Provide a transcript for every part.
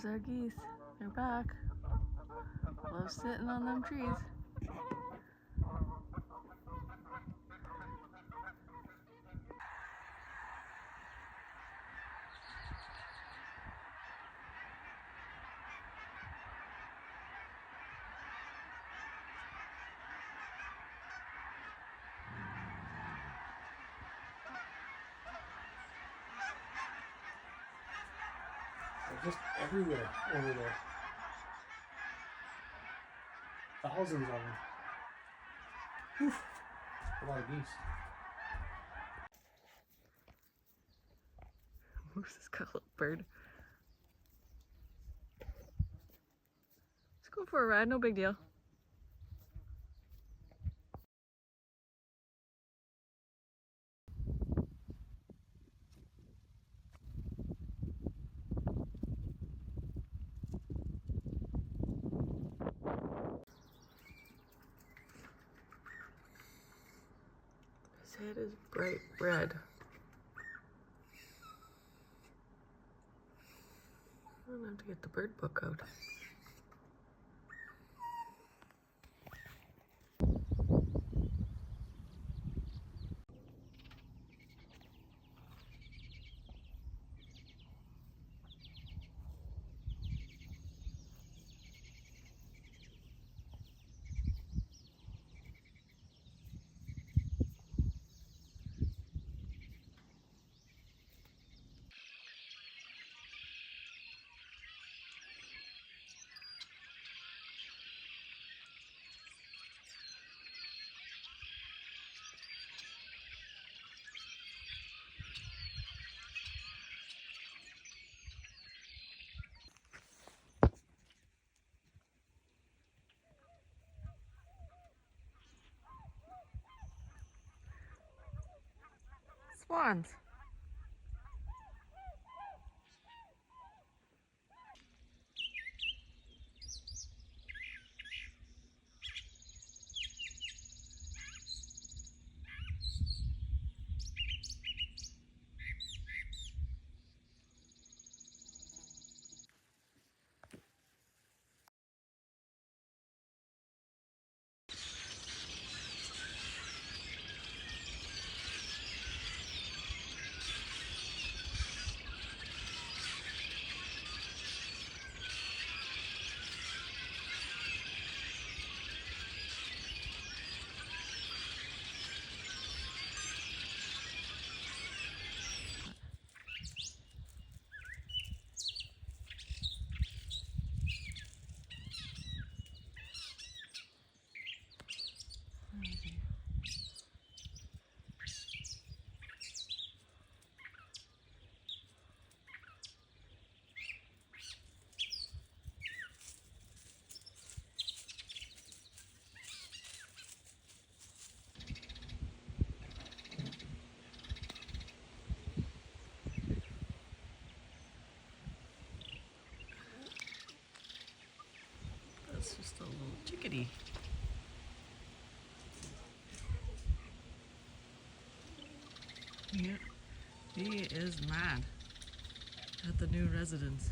There's our geese. They're back. Love sitting on them trees. They're just everywhere over there. Thousands of them. Oof. A lot of geese. Moose has got a little bird. Let's go for a ride, no big deal. His head is bright red. I'm gonna have to get the bird book out. Swans. That's just a little chickadee. Yeah, he is mad at the new residents.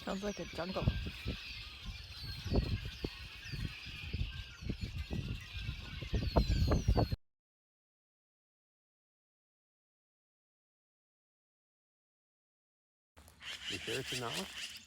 Sounds like a jungle. You sure it's a knot?